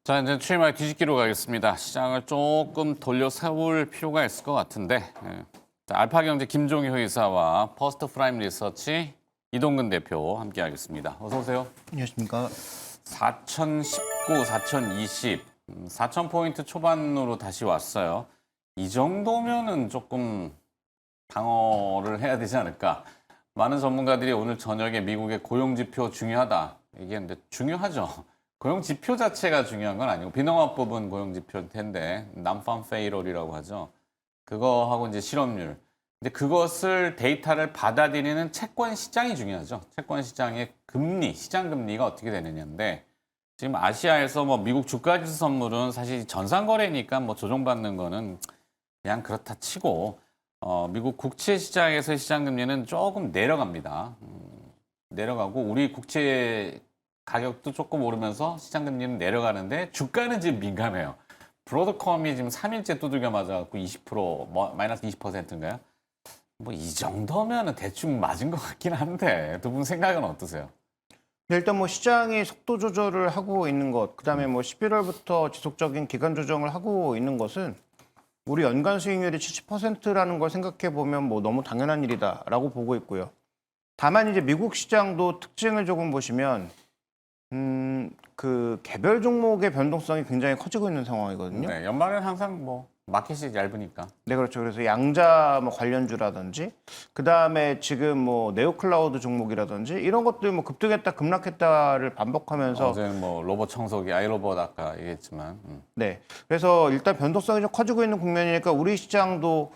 자, 이제 추임할 뒤집기로 가겠습니다. 시장을 조금 돌려 세울 필요가 있을 것 같은데. 자, 알파경제 김종효 이사와 퍼스트 프라임 리서치 이동근 대표 함께하겠습니다. 어서 오세요. 안녕하십니까. 4019, 4020, 4000포인트 초반으로 다시 왔어요. 이 정도면은 조금 방어를 해야 되지 않을까. 많은 전문가들이 오늘 저녁에 미국의 고용지표 중요하다 얘기했는데 중요하죠. 고용지표 자체가 중요한 건 아니고 비농업부분 고용지표일 텐데 난팜 페이롤이라고 하죠. 그거하고 이제 실업률. 근데 그것을 데이터를 받아들이는 채권 시장이 중요하죠. 채권 시장의 금리, 시장 금리가 어떻게 되느냐인데 지금 아시아에서 뭐 미국 주가지수 선물은 사실 전산거래니까 뭐 조정받는 거는 그냥 그렇다 치고 미국 국채 시장에서의 시장 금리는 조금 내려갑니다. 내려가고 우리 국채 가격도 조금 오르면서 시장 금리는 내려가는데 주가는 지금 민감해요. 브로드컴이 지금 3일째 두들겨 맞아갖고 20% 마이너스 20%인가요? 뭐 이 정도면은 대충 맞은 것 같긴 한데 두 분 생각은 어떠세요? 일단 뭐 시장이 속도 조절을 하고 있는 것, 그다음에 뭐 11월부터 지속적인 기간 조정을 하고 있는 것은 우리 연간 수익률이 70%라는 걸 생각해 보면 뭐 너무 당연한 일이다라고 보고 있고요. 다만 이제 미국 시장도 특징을 조금 보시면 그 개별 종목의 변동성이 굉장히 커지고 있는 상황이거든요. 네, 연말은 항상 뭐 마켓이 얇으니까. 네, 그렇죠. 그래서 양자 뭐 관련주라든지, 그 다음에 지금 뭐 네오클라우드 종목이라든지 이런 것들 뭐 급등했다 급락했다를 반복하면서 어제 뭐 로봇 청소기, 아이로봇 아까 얘기했지만. 네, 그래서 일단 변동성이 좀 커지고 있는 국면이니까 우리 시장도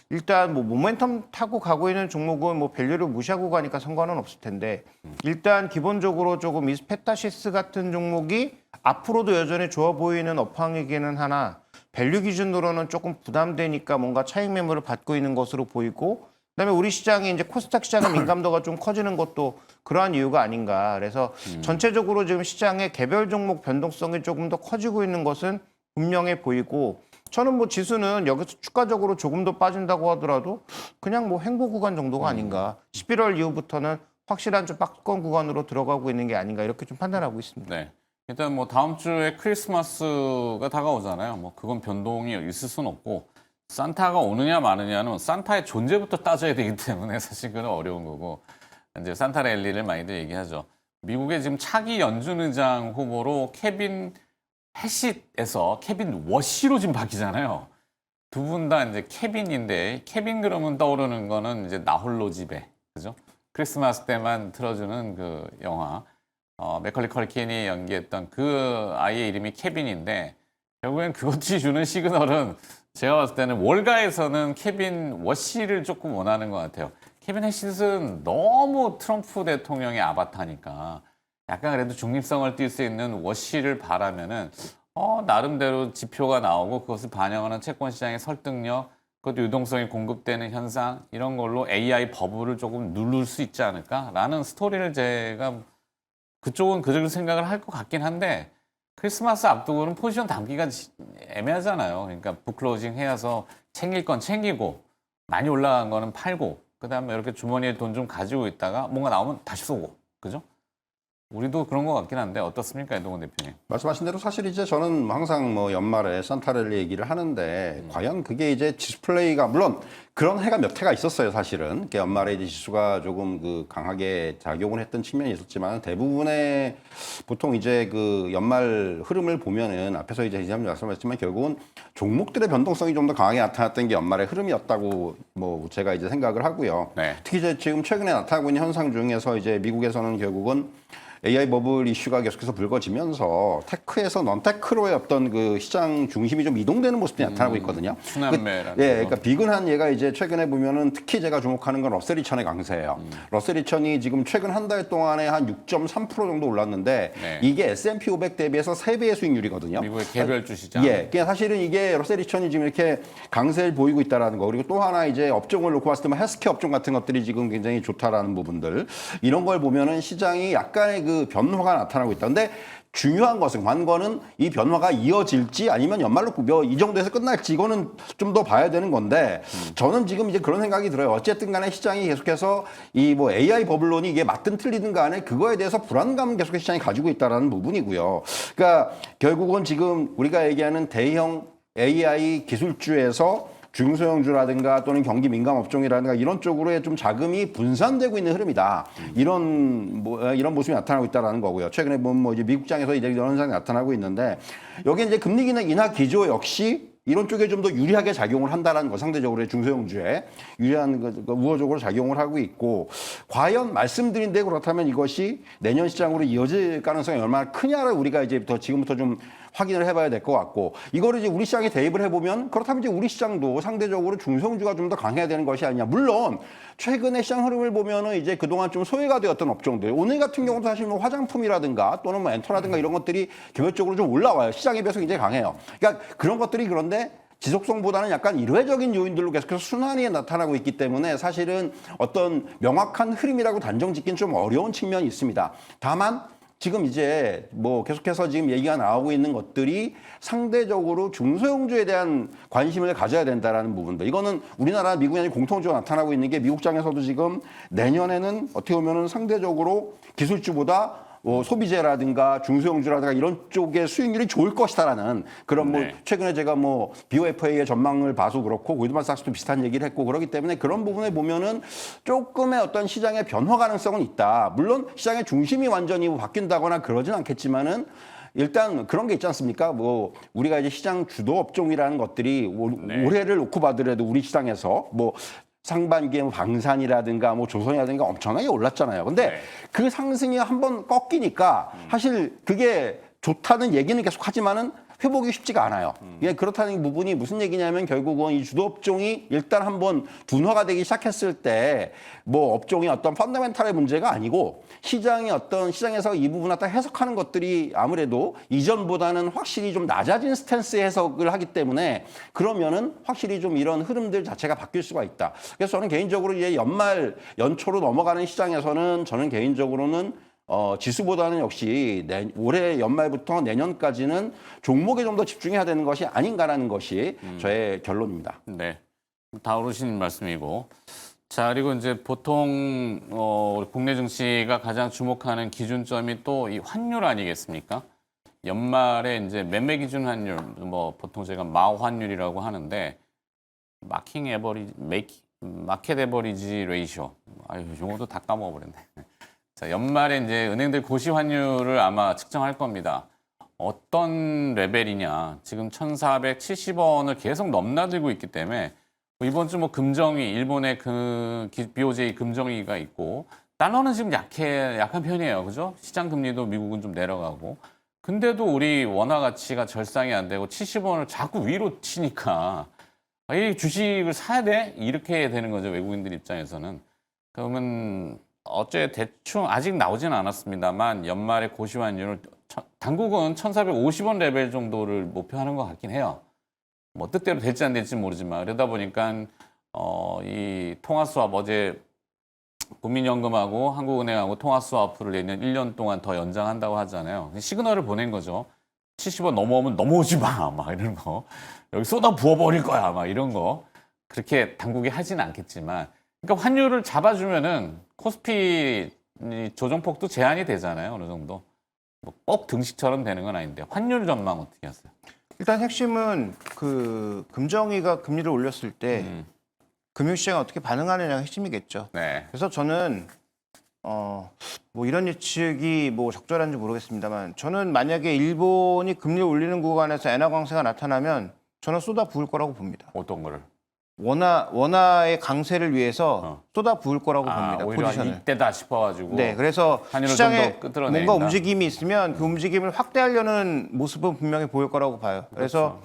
일단 뭐 모멘텀 타고 가고 있는 종목은 뭐 밸류를 무시하고 가니까 상관은 없을 텐데 일단 기본적으로 조금 이스페타시스 같은 종목이 앞으로도 여전히 좋아 보이는 업황이기는 하나 밸류 기준으로는 조금 부담되니까 뭔가 차익 매물을 받고 있는 것으로 보이고 그다음에 우리 시장이 이제 코스닥 시장의 민감도가 좀 커지는 것도 그러한 이유가 아닌가. 그래서 전체적으로 지금 시장의 개별 종목 변동성이 조금 더 커지고 있는 것은 분명해 보이고 저는 뭐 지수는 여기서 추가적으로 조금 더 빠진다고 하더라도 그냥 뭐 횡보 구간 정도가 아닌가. 11월 이후부터는 확실한 좀 박권 구간으로 들어가고 있는 게 아닌가 이렇게 좀 판단하고 있습니다. 네. 일단 뭐 다음 주에 크리스마스가 다가오잖아요. 뭐 그건 변동이 있을 수는 없고 산타가 오느냐 마느냐는 산타의 존재부터 따져야 되기 때문에 사실 그건 어려운 거고 이제 산타 랠리를 많이들 얘기하죠. 미국의 지금 차기 연준 의장 후보로 케빈 해싯에서 케빈 워시로 지금 바뀌잖아요. 두 분 다 이제 케빈인데 케빈 그러면 떠오르는 거는 이제 나 홀로 집에 그죠? 크리스마스 때만 틀어주는 그 영화. 맥컬리 컬킨이 연기했던 그 아이의 이름이 케빈인데 결국엔 그것이 주는 시그널은 제가 봤을 때는 월가에서는 케빈 워시를 조금 원하는 것 같아요. 케빈 해시는 너무 트럼프 대통령의 아바타니까 약간 그래도 중립성을 띌 수 있는 워시를 바라면은 나름대로 지표가 나오고 그것을 반영하는 채권 시장의 설득력, 그것도 유동성이 공급되는 현상 이런 걸로 AI 버블을 조금 누를 수 있지 않을까라는 스토리를 제가 그쪽은 그들 생각을 할 것 같긴 한데 크리스마스 앞두고는 포지션 담기가 애매하잖아요. 그러니까 북클로징 해서 챙길 건 챙기고 많이 올라간 거는 팔고 그다음에 이렇게 주머니에 돈 좀 가지고 있다가 뭔가 나오면 다시 쏘고 그죠? 우리도 그런 것 같긴 한데 어떻습니까, 이동훈 대표님? 말씀하신 대로 사실 이제 저는 항상 뭐 연말에 산타랠리 얘기를 하는데 과연 그게 이제 디스플레이가 물론 그런 해가 몇 해가 있었어요, 사실은. 연말에 이제 지수가 조금 그 강하게 작용을 했던 측면이 있었지만 대부분의 보통 이제 그 연말 흐름을 보면은 앞에서 이제 이사님 말씀하셨지만 결국은 종목들의 변동성이 좀 더 강하게 나타났던 게 연말의 흐름이었다고 뭐 제가 이제 생각을 하고요. 네. 특히 이제 지금 최근에 나타나고 있는 현상 중에서 이제 미국에서는 결국은 AI 버블 이슈가 계속해서 불거지면서 테크에서 넌테크로의 어떤 그 시장 중심이 좀 이동되는 모습이 나타나고 있거든요. 순환매라는 예, 그러니까 비근한 얘가 이제 최근에 보면은 특히 제가 주목하는 건 러셀 2000의 강세예요. 러셀 2000이 지금 최근 한 달 동안에 한 6.3% 정도 올랐는데 네. 이게 S&P 500 대비해서 3배의 수익률이거든요. 미국의 개별주 시장. 예, 그냥 사실은 이게 러셀 2000이 지금 이렇게 강세를 보이고 있다라는 거 그리고 또 하나 이제 업종을 놓고 봤을 때만 헬스케어 업종 같은 것들이 지금 굉장히 좋다라는 부분들 이런 걸 보면은 시장이 약간의 그 변화가 나타나고 있다. 근데 중요한 것은 관건은 이 변화가 이어질지 아니면 연말로 이 정도에서 끝날지 이거는 좀 더 봐야 되는 건데 저는 지금 이제 그런 생각이 들어요. 어쨌든 간에 시장이 계속해서 이 뭐 AI 버블론이 이게 맞든 틀리든 간에 그거에 대해서 불안감을 계속 시장이 가지고 있다라는 부분이고요. 그러니까 결국은 지금 우리가 얘기하는 대형 AI 기술주에서 중소형주라든가 또는 경기 민감 업종이라든가 이런 쪽으로의 좀 자금이 분산되고 있는 흐름이다. 이런 모습이 나타나고 있다라는 거고요. 최근에 보면 뭐 이제 미국장에서 이제 이런 현상이 나타나고 있는데 여기 이제 금리 인하 기조 역시 이런 쪽에 좀 더 유리하게 작용을 한다라는 거, 상대적으로 중소형주에 유리한 우호적으로 작용을 하고 있고, 과연 말씀드린 대로 그렇다면 이것이 내년 시장으로 이어질 가능성이 얼마나 크냐를 우리가 이제 지금부터 좀 확인을 해봐야 될 것 같고, 이거를 이제 우리 시장에 대입을 해보면 그렇다면 이제 우리 시장도 상대적으로 중소형주가 좀 더 강해야 되는 것이 아니냐. 물론 최근의 시장 흐름을 보면은 이제 그동안 좀 소외가 되었던 업종들, 오늘 같은 경우도 사실 뭐 화장품이라든가 또는 뭐 엔터라든가 이런 것들이 개별적으로 좀 올라와요. 시장에 비해서 굉장히 강해요. 그러니까 그런 것들이 그런데 지속성보다는 약간 일회적인 요인들로 계속해서 순환이 나타나고 있기 때문에 사실은 어떤 명확한 흐름이라고 단정 짓기는 좀 어려운 측면이 있습니다. 다만 지금 이제 뭐 계속해서 지금 얘기가 나오고 있는 것들이 상대적으로 중소형주에 대한 관심을 가져야 된다라는 부분들. 이거는 우리나라 미국이 공통적으로 나타나고 있는 게 미국장에서도 지금 내년에는 어떻게 보면은 상대적으로 기술주보다 소비재라든가 중소형주라든가 이런 쪽의 수익률이 좋을 것이다라는 그런 뭐 최근에 제가 뭐 BOFA의 전망을 봐서 그렇고 골드만삭스도 비슷한 얘기를 했고 그렇기 때문에 그런 부분에 보면은 조금의 어떤 시장의 변화 가능성은 있다. 물론 시장의 중심이 완전히 바뀐다거나 그러진 않겠지만은 일단 그런 게 있지 않습니까? 뭐 우리가 이제 시장 주도 업종이라는 것들이 올해를 놓고 봐더라도 우리 시장에서 뭐 상반기에 뭐 방산이라든가 뭐 조선이라든가 엄청나게 올랐잖아요. 근데 그 상승이 한번 꺾이니까 사실 그게 좋다는 얘기는 계속 하지만은 회복이 쉽지가 않아요. 이게 그렇다는 부분이 무슨 얘기냐면 결국은 이 주도 업종이 일단 한번 둔화가 되기 시작했을 때 뭐 업종이 어떤 펀더멘탈의 문제가 아니고 시장의 어떤 시장에서 이 부분을 딱 해석하는 것들이 아무래도 이전보다는 확실히 좀 낮아진 스탠스의 해석을 하기 때문에 그러면은 확실히 좀 이런 흐름들 자체가 바뀔 수가 있다. 그래서 저는 개인적으로 이제 연초로 넘어가는 시장에서는 저는 개인적으로는 지수보다는 역시 올해 연말부터 내년까지는 종목에 좀 더 집중해야 되는 것이 아닌가라는 것이 저의 결론입니다. 네, 다 어르신 말씀이고. 자, 그리고 이제 보통 우리 국내 증시가 가장 주목하는 기준점이 또 이 환율 아니겠습니까? 연말에 이제 매매 기준 환율, 뭐 보통 제가 마우 환율이라고 하는데 마켓 에버리지 레이쇼. 아유, 용어도 다 까먹어버렸네. 자, 연말에 이제 은행들 고시 환율을 아마 측정할 겁니다. 어떤 레벨이냐. 지금 1,470원을 계속 넘나들고 있기 때문에 이번 주 뭐 금정위, 일본의 그 BOJ 금정위가 있고 달러는 지금 약한 편이에요. 그죠? 시장 금리도 미국은 좀 내려가고. 근데도 우리 원화 가치가 절상이 안 되고 70원을 자꾸 위로 치니까 이 주식을 사야 돼? 이렇게 되는 거죠. 외국인들 입장에서는. 그러면 어째 대충 아직 나오지는 않았습니다만 연말에 고시환율을 당국은 1,450원 레벨 정도를 목표하는 것 같긴 해요. 뭐 뜻대로 될지 안 될지 모르지만 그러다 보니까 이 통화수합 어제 국민연금하고 한국은행하고 통화수합을 내년 1년 동안 더 연장한다고 하잖아요. 시그널을 보낸 거죠. 70원 넘어오면 넘어오지 마, 막 이런 거. 여기 쏟아 부어버릴 거야, 막 이런 거. 그렇게 당국이 하지는 않겠지만, 그러니까 환율을 잡아주면은 코스피 조정폭도 제한이 되잖아요, 어느 정도. 뭐 꼭 등식처럼 되는 건 아닌데 환율 전망 어떻게 하세요? 일단 핵심은 그 금정위가 금리를 올렸을 때 금융시장이 어떻게 반응하느냐가 핵심이겠죠. 네. 그래서 저는 뭐 이런 예측이 뭐 적절한지 모르겠습니다만 저는 만약에 일본이 금리를 올리는 구간에서 엔화 강세가 나타나면 저는 쏟아 부을 거라고 봅니다. 어떤 거를? 원화의 강세를 위해서 쏟아 부을 거라고 봅니다. 오히려 포지션을. 이때다 싶어가지고. 네, 그래서 환율을 시장에 좀더 끄트러낸다. 뭔가 움직임이 있으면 그 움직임을 확대하려는 모습은 분명히 보일 거라고 봐요. 그래서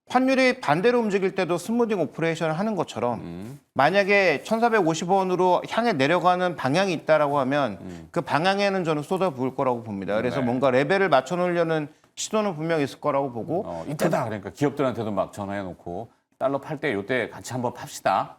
환율이 반대로 움직일 때도 스무딩 오퍼레이션을 하는 것처럼 만약에 1,450원으로 향해 내려가는 방향이 있다라고 하면 그 방향에는 저는 쏟아 부을 거라고 봅니다. 그래서 뭔가 레벨을 맞춰 놓으려는 시도는 분명히 있을 거라고 보고 이때다. 그러니까 기업들한테도 막 전화해놓고 달러 팔 때 요때 같이 한번 팝시다.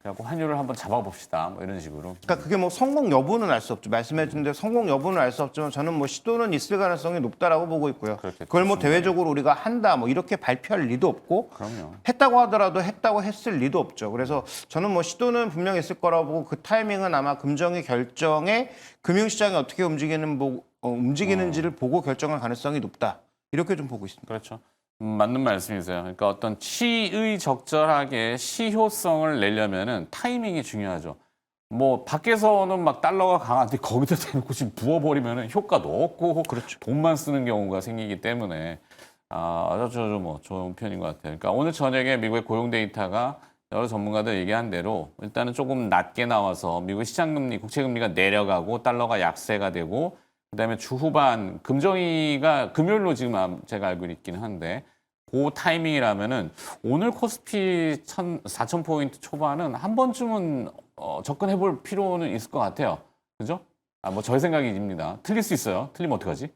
그래갖고 환율을 한번 잡아봅시다. 뭐 이런 식으로. 그러니까 그게 뭐 성공 여부는 알 수 없죠. 말씀해 주신 대로 성공 여부는 알 수 없지만 저는 뭐 시도는 있을 가능성이 높다라고 보고 있고요. 그렇겠죠. 그걸 뭐 대외적으로 우리가 한다 뭐 이렇게 발표할 리도 없고 그럼요. 했다고 하더라도 했다고 했을 리도 없죠. 그래서 저는 뭐 시도는 분명히 있을 거라고 보고 그 타이밍은 아마 금정의 결정에 금융시장이 어떻게 움직이는지를 보고 결정할 가능성이 높다. 이렇게 좀 보고 있습니다. 그렇죠. 맞는 말씀이세요. 그러니까 어떤 시의적절하게 시효성을 내려면은 타이밍이 중요하죠. 뭐 밖에서는 막 달러가 강한데 거기다 대놓고 지금 부어버리면은 효과도 없고 그렇죠. 돈만 쓰는 경우가 생기기 때문에 아주 뭐 좋은 편인 것 같아요. 그러니까 오늘 저녁에 미국의 고용 데이터가 여러 전문가들 얘기한 대로 일단은 조금 낮게 나와서 미국 시장금리, 국채금리가 내려가고 달러가 약세가 되고 그다음에 주 후반 금정위가 금요일로 지금 제가 알고 있긴 한데 그 타이밍이라면은 오늘 코스피 4,000포인트 초반은 한 번쯤은 접근해 볼 필요는 있을 것 같아요. 그죠? 뭐 저의 생각입니다. 틀릴 수 있어요. 틀리면 어떡하지?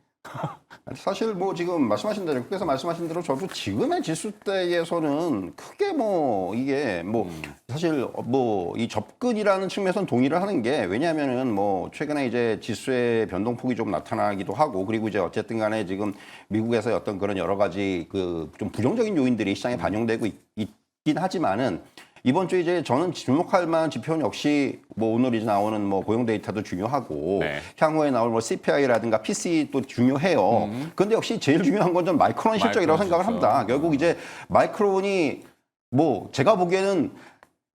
사실 뭐 지금 말씀하신 대로 국께서 말씀하신 대로 저도 지금의 지수대에서는 크게 뭐 이게 뭐 사실 뭐 이 접근이라는 측면에서는 동의를 하는 게 왜냐하면은 뭐 최근에 이제 지수의 변동폭이 좀 나타나기도 하고 그리고 이제 어쨌든 간에 지금 미국에서의 어떤 그런 여러 가지 그 좀 부정적인 요인들이 시장에 반영되고 있긴 하지만은 이번 주에 이제 저는 주목할 만한 지표는 역시 뭐 오늘 이제 나오는 뭐 고용 데이터도 중요하고 네. 향후에 나올 뭐 CPI라든가 PC도 중요해요. 그런데 역시 제일 중요한 건 좀 마이크론 실적이라고 마이크론 생각을 합니다. 결국 이제 마이크론이 뭐 제가 보기에는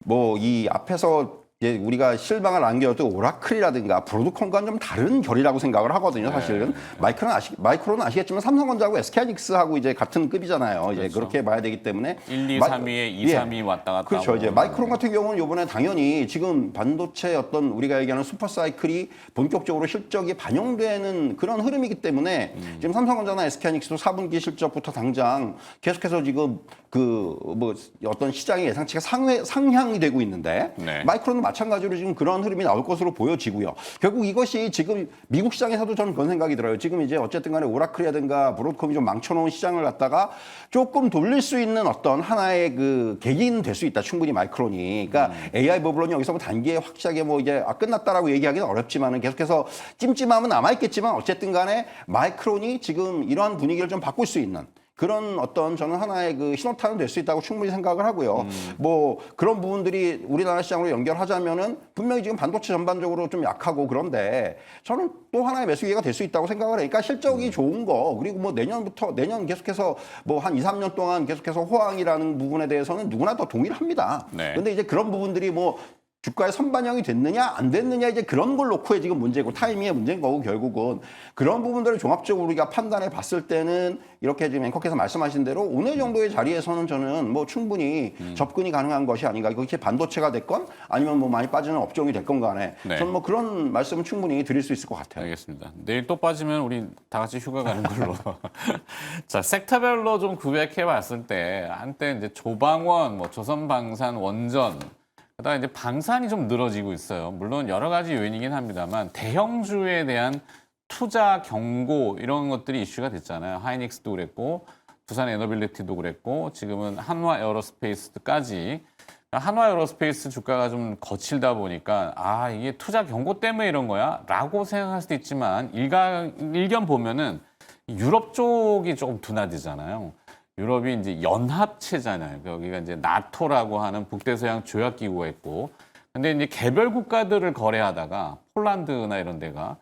뭐 이 앞에서 이제 우리가 실망을 안겨도 오라클이라든가 브로드컴과는 좀 다른 결이라고 생각을 하거든요. 사실은 마이크론은 아시겠지만 삼성전자하고 SK하이닉스하고 이제 같은 급이잖아요. 이제 그렇죠. 그렇게 봐야 되기 때문에 1, 2, 3위에 2, 3위 왔다 갔다 그렇죠. 하고. 이제 마이크론 같은 경우는 이번에 당연히 지금 반도체 어떤 우리가 얘기하는 슈퍼 사이클이 본격적으로 실적이 반영되는 그런 흐름이기 때문에 지금 삼성전자나 SK하이닉스도 4분기 실적부터 당장 계속해서 지금 그 뭐 어떤 시장의 예상치가 상향이 되고 있는데 네. 마이크론은 마찬가지로 지금 그런 흐름이 나올 것으로 보여지고요. 결국 이것이 지금 미국 시장에서도 저는 그런 생각이 들어요. 지금 이제 어쨌든 간에 오라클이라든가 브로드컴이 좀 망쳐놓은 시장을 갖다가 조금 돌릴 수 있는 어떤 하나의 그 계기는 될 수 있다. 충분히 마이크론이. 그러니까 AI 버블론이 여기서 뭐 단기에 확실하게 뭐 이제 끝났다라고 얘기하기는 어렵지만은 계속해서 찜찜함은 남아있겠지만 어쨌든 간에 마이크론이 지금 이러한 분위기를 좀 바꿀 수 있는 그런 어떤 저는 하나의 그 신호탄은 될 수 있다고 충분히 생각을 하고요. 뭐 그런 부분들이 우리나라 시장으로 연결하자면은 분명히 지금 반도체 전반적으로 좀 약하고 그런데 저는 또 하나의 매수 기회가 될 수 있다고 생각을 해. 그러니까 실적이 좋은 거 그리고 뭐 내년 계속해서 뭐 한 2, 3년 동안 계속해서 호황이라는 부분에 대해서는 누구나 더 동의를 합니다. 네. 근데 이제 그런 부분들이 뭐 주가에 선반영이 됐느냐 안 됐느냐 이제 그런 걸 놓고의 지금 문제고 타이밍의 문제인 거고 결국은 그런 부분들을 종합적으로 우리가 판단해 봤을 때는 이렇게 지금 앵커께서 말씀하신 대로 오늘 정도의 자리에서는 저는 뭐 충분히 접근이 가능한 것이 아닌가 이것이 반도체가 됐건 아니면 뭐 많이 빠지는 업종이 됐건 간에 네. 저는 뭐 그런 말씀은 충분히 드릴 수 있을 것 같아요. 알겠습니다. 내일 또 빠지면 우리 다 같이 휴가 가는 걸로. 자, 섹터별로 좀 구백해 봤을 때 한때 이제 조방원, 뭐 조선방산, 원전 그다음에 이제 방산이 좀 늘어지고 있어요. 물론 여러 가지 요인이긴 합니다만 대형주에 대한 투자 경고 이런 것들이 이슈가 됐잖아요. 하이닉스도 그랬고 두산 에너빌리티도 그랬고 지금은 한화 에어로스페이스까지 한화 에어로스페이스 주가가 좀 거칠다 보니까 이게 투자 경고 때문에 이런 거야? 라고 생각할 수도 있지만 일견 보면은 유럽 쪽이 조금 둔화되잖아요. 유럽이 이제 연합체잖아요. 여기가 이제 나토라고 하는 북대서양 조약기구가 있고, 근데 이제 개별 국가들을 거래하다가 폴란드나 이런 데가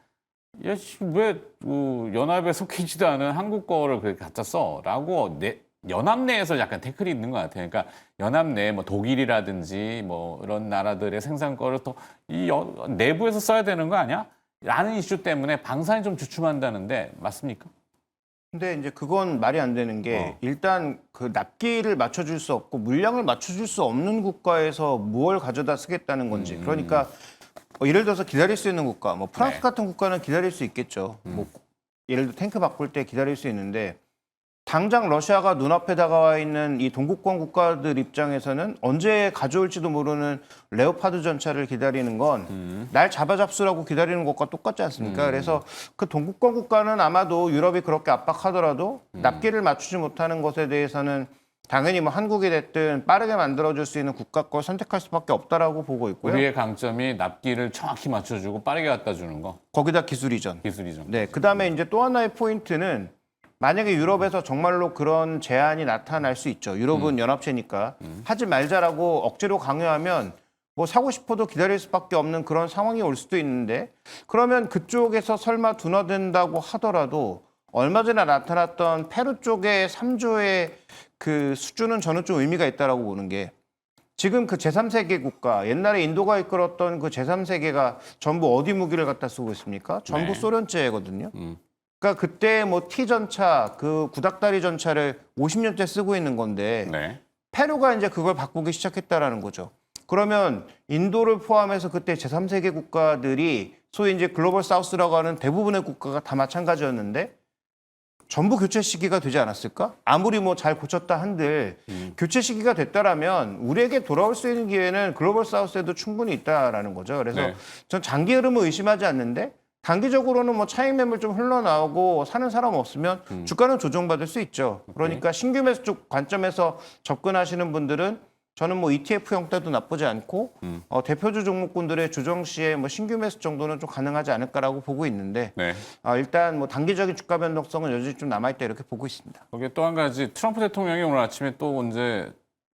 왜 연합에 속히지도 않은 한국 거를 그렇게 갖다 써?라고 연합 내에서 약간 태클이 있는 것 같아요. 그러니까 연합 내에 뭐 독일이라든지 뭐 이런 나라들의 생산 거를 또 이 내부에서 써야 되는 거 아니야? 라는 이슈 때문에 방산이 좀 주춤한다는데 맞습니까? 근데 이제 그건 말이 안 되는 게 일단 그 납기를 맞춰줄 수 없고 물량을 맞춰줄 수 없는 국가에서 무엇을 가져다 쓰겠다는 건지 그러니까 예를 들어서 기다릴 수 있는 국가 뭐 프랑스 네. 같은 국가는 기다릴 수 있겠죠. 뭐 예를 들어 탱크 바꿀 때 기다릴 수 있는데 당장 러시아가 눈앞에 다가와 있는 이 동구권 국가들 입장에서는 언제 가져올지도 모르는 레오파드 전차를 기다리는 건 날 잡아잡수라고 기다리는 것과 똑같지 않습니까? 그래서 그 동구권 국가는 아마도 유럽이 그렇게 압박하더라도 납기를 맞추지 못하는 것에 대해서는 당연히 뭐 한국이 됐든 빠르게 만들어줄 수 있는 국가 걸 선택할 수밖에 없다라고 보고 있고요. 우리의 강점이 납기를 정확히 맞춰주고 빠르게 갖다 주는 거. 거기다 기술 이전. 기술이죠. 네, 그다음에 이제 또 하나의 포인트는 만약에 유럽에서 정말로 그런 제한이 나타날 수 있죠. 유럽은 연합체니까 하지 말자라고 억지로 강요하면 뭐 사고 싶어도 기다릴 수밖에 없는 그런 상황이 올 수도 있는데 그러면 그쪽에서 설마 둔화된다고 하더라도 얼마 전에 나타났던 페루 쪽의 3조의 그 수준은 저는 좀 의미가 있다라고 보는 게 지금 그 제3세계 국가 옛날에 인도가 이끌었던 그 제3세계가 전부 어디 무기를 갖다 쓰고 있습니까? 전부 네. 소련제거든요. 그러니까 그때 뭐 T전차, 그 구닥다리 전차를 50년째 쓰고 있는 건데 네. 페루가 이제 그걸 바꾸기 시작했다라는 거죠. 그러면 인도를 포함해서 그때 제3세계 국가들이 소위 이제 글로벌 사우스라고 하는 대부분의 국가가 다 마찬가지였는데 전부 교체 시기가 되지 않았을까? 아무리 뭐 잘 고쳤다 한들 교체 시기가 됐다라면 우리에게 돌아올 수 있는 기회는 글로벌 사우스에도 충분히 있다라는 거죠. 그래서 네. 전 장기 흐름을 의심하지 않는데 단기적으로는 뭐 차익 매물 좀 흘러나오고 사는 사람 없으면 주가는 조정받을 수 있죠. 그러니까 신규 매수 쪽 관점에서 접근하시는 분들은 저는 뭐 ETF 형태도 나쁘지 않고 대표주 종목군들의 조정 시에 뭐 신규 매수 정도는 좀 가능하지 않을까라고 보고 있는데 네. 일단 뭐 단기적인 주가 변동성은 여전히 좀 남아있다 이렇게 보고 있습니다. 거기에 또 한 가지 트럼프 대통령이 오늘 아침에 또 이제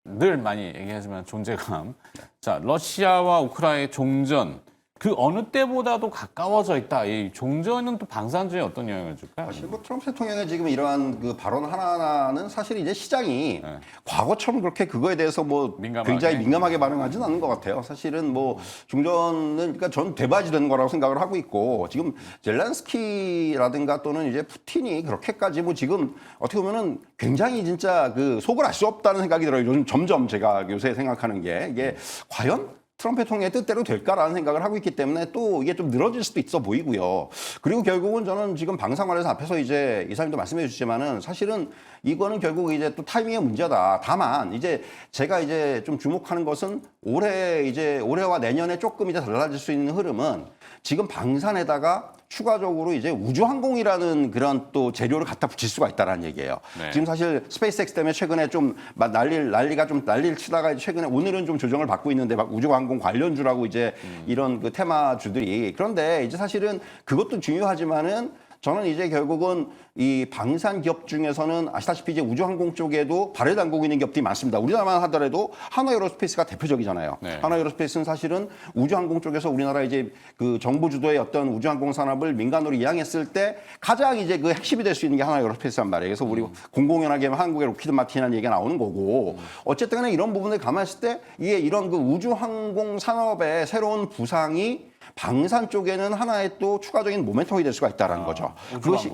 늘 많이 얘기하지만 존재감. 자, 러시아와 우크라이나의 종전. 그 어느 때보다도 가까워져 있다. 이 종전은 또 방산주에 어떤 영향을 줄까요? 사실 뭐 트럼프 대통령의 지금 이러한 그 발언 하나하나는 사실 이제 시장이 과거처럼 그렇게 그거에 대해서 뭐 민감하게. 굉장히 민감하게 반응하지는 않는 것 같아요. 사실은 뭐 중전은 그러니까 전 대바지 되는 거라고 생각을 하고 있고 지금 젤렌스키라든가 또는 이제 푸틴이 그렇게까지 뭐 지금 어떻게 보면은 굉장히 진짜 그 속을 알 수 없다는 생각이 들어요. 요즘 점점 제가 요새 생각하는 게 이게 과연 트럼프 대통령의 뜻대로 될까라는 생각을 하고 있기 때문에 또 이게 좀 늘어질 수도 있어 보이고요. 그리고 결국은 저는 지금 방상관에서 앞에서 이제 이사님도 말씀해 주시지만은 사실은 이거는 결국 이제 또 타이밍의 문제다. 다만 이제 제가 이제 좀 주목하는 것은 올해와 내년에 조금 이제 달라질 수 있는 흐름은 지금 방산에다가 추가적으로 이제 우주항공이라는 그런 또 재료를 갖다 붙일 수가 있다라는 얘기예요. 네. 지금 사실 스페이스X 때문에 최근에 좀 난리를 치다가 최근에 오늘은 좀 조정을 받고 있는데 막 우주항공 관련주라고 이제 이런 그 테마주들이 그런데 이제 사실은 그것도 중요하지만은 저는 이제 결국은 이 방산 기업 중에서는 아시다시피 이제 우주항공 쪽에도 발을 담그고 있는 기업들이 많습니다. 우리나라만 하더라도 한화에어로스페이스가 대표적이잖아요. 네. 한화에어로스페이스는 사실은 우주항공 쪽에서 우리나라 이제 그 정부 주도의 어떤 우주항공 산업을 민간으로 이양했을 때 가장 이제 그 핵심이 될 수 있는 게 한화에어로스페이스란 말이에요. 그래서 우리 공공연하게 한국의 로키드 마틴이라는 얘기가 나오는 거고 어쨌든 간에 이런 부분을 감안했을 때 이게 이런 그 우주항공 산업의 새로운 부상이 방산 쪽에는 하나의 또 추가적인 모멘텀이 될 수가 있다는 거죠. 그것이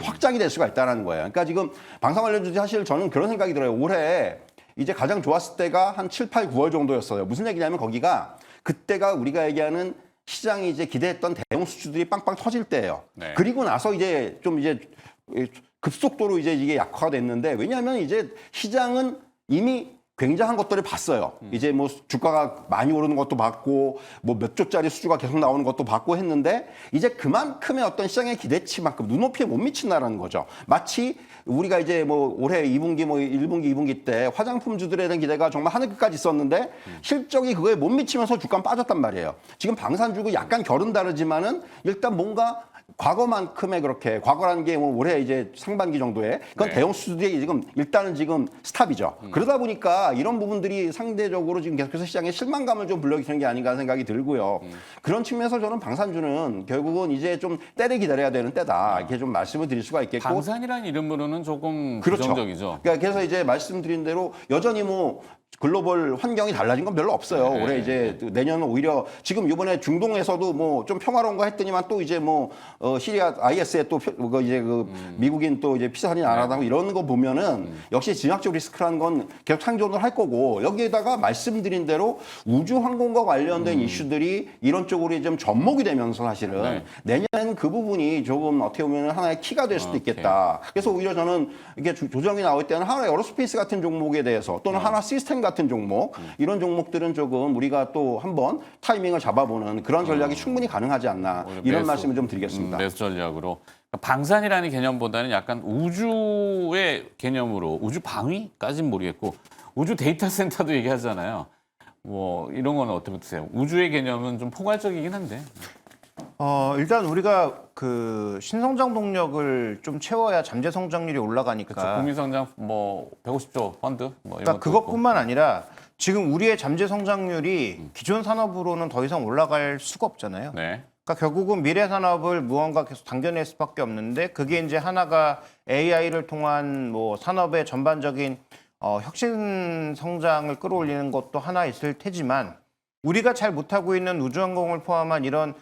확장이 될 수가 있다는 거예요. 그러니까 지금 방산 관련주들 사실 저는 그런 생각이 들어요. 올해 이제 가장 좋았을 때가 한 7, 8, 9월 정도였어요. 무슨 얘기냐면 거기가 그때가 우리가 얘기하는 시장이 이제 기대했던 대형 수주들이 빵빵 터질 때예요. 네. 그리고 나서 이제 좀 이제 급속도로 이제 이게 약화가 됐는데 왜냐하면 이제 시장은 이미 굉장한 것들을 봤어요. 이제 뭐 주가가 많이 오르는 것도 봤고 뭐 몇 조짜리 수주가 계속 나오는 것도 봤고 했는데 이제 그만큼의 어떤 시장의 기대치만큼 눈높이에 못 미친다라는 거죠. 마치 우리가 이제 뭐 올해 2분기 뭐 1분기 2분기 때 화장품주들에 대한 기대가 정말 하늘 끝까지 있었는데 실적이 그거에 못 미치면서 주가는 빠졌단 말이에요. 지금 방산주고 약간 결은 다르지만은 일단 뭔가 과거만큼의 그렇게 과거라는 게 뭐 올해 이제 상반기 정도에 그건 네. 대형 수주들이 지금 일단은 지금 스탑이죠. 그러다 보니까 이런 부분들이 상대적으로 지금 계속해서 시장에 실망감을 좀 불러일으키는 게 아닌가 생각이 들고요. 그런 측면에서 저는 방산주는 결국은 이제 좀 때를 기다려야 되는 때다 이렇게 좀 말씀을 드릴 수가 있겠고. 방산이라는 이름으로는 조금 그렇죠. 부정적이죠. 그러니까 그래서 이제 말씀드린 대로 여전히 뭐 글로벌 환경이 달라진 건 별로 없어요. 네. 올해 이제 내년은 오히려 지금 이번에 중동에서도 뭐 좀 평화로운가 했더니만 또 이제 뭐 시리아 IS에 또 이제 그 미국인 또 이제 피살이 안 하다고 이런 거 보면은 역시 진학적 리스크라는 건 계속 상존을 할 거고 여기에다가 말씀드린 대로 우주 항공과 관련된 이슈들이 이런 쪽으로 좀 접목이 되면서 사실은 내년에는 그 부분이 조금 어떻게 보면 하나의 키가 될 수도 있겠다. 그래서 오히려 저는 이게 조정이 나올 때는 하나 에어로스페이스 같은 종목에 대해서 또는 하나 시스템 핵심 같은 종목 이런 종목들은 조금 우리가 또 한번 타이밍을 잡아보는 그런 전략이 충분히 가능하지 않나 이런 말씀을 좀 드리겠습니다. 매수 전략으로. 그러니까 방산이라는 개념보다는 약간 우주의 개념으로 우주 방위까지는 모르겠고 우주 데이터 센터도 얘기하잖아요. 뭐 이런 건 어떻게 보세요? 우주의 개념은 좀 포괄적이긴 한데. 일단 우리가 그 신성장 동력을 좀 채워야 잠재 성장률이 올라가니까. 그렇죠. 국민 성장 뭐 150조 펀드 뭐 이런 그러니까 것도 그것뿐만 아니라 지금 우리의 잠재 성장률이 기존 산업으로는 더 이상 올라갈 수가 없잖아요. 있고. 네. 그러니까 결국은 미래 산업을 무언가 계속 당겨낼 수밖에 없는데 그게 이제 하나가 AI를 통한 뭐 산업의 전반적인 혁신 성장을 끌어올리는 것도 하나 있을 테지만 우리가 잘 못하고 있는 우주항공을 포함한 이런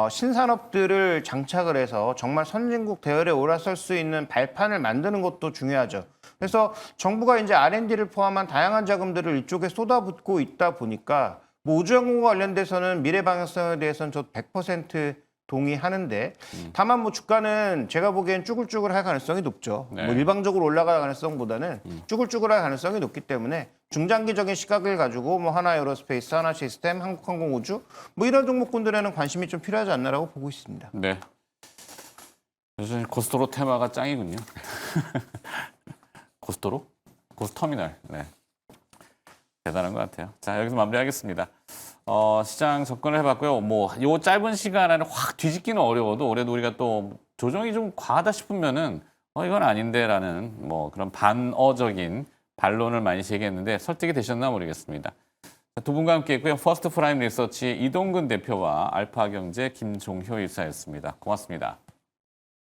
신산업들을 장착을 해서 정말 선진국 대열에 올라설 수 있는 발판을 만드는 것도 중요하죠. 그래서 정부가 이제 R&D를 포함한 다양한 자금들을 이쪽에 쏟아붓고 있다 보니까 뭐 우주항공과 관련돼서는 미래 방향성에 대해서는 저 100% 동의하는데 다만 뭐 주가는 제가 보기엔 쭈글쭈글 할 가능성이 높죠. 네. 뭐 일방적으로 올라갈 가능성보다는 쭈글쭈글 할 가능성이 높기 때문에 중장기적인 시각을 가지고 뭐 하나 에어로스페이스, 하나 시스템, 한국항공우주 뭐 이런 종목군들에는 관심이 좀 필요하지 않나라고 보고 있습니다. 네. 요즘 고스토로 테마가 짱이군요. 고스토로? 고스터미널. 네. 대단한 것 같아요. 자, 여기서 마무리하겠습니다. 시장 접근을 해봤고요. 뭐, 요 짧은 시간 안에 확 뒤집기는 어려워도 올해도 우리가 또 조정이 좀 과하다 싶으면은 이건 아닌데라는 뭐 그런 반어적인 반론을 많이 제기했는데 설득이 되셨나 모르겠습니다. 두 분과 함께 했고요. 퍼스트 프라임 리서치 이동근 대표와 알파경제 김종효 이사였습니다. 고맙습니다.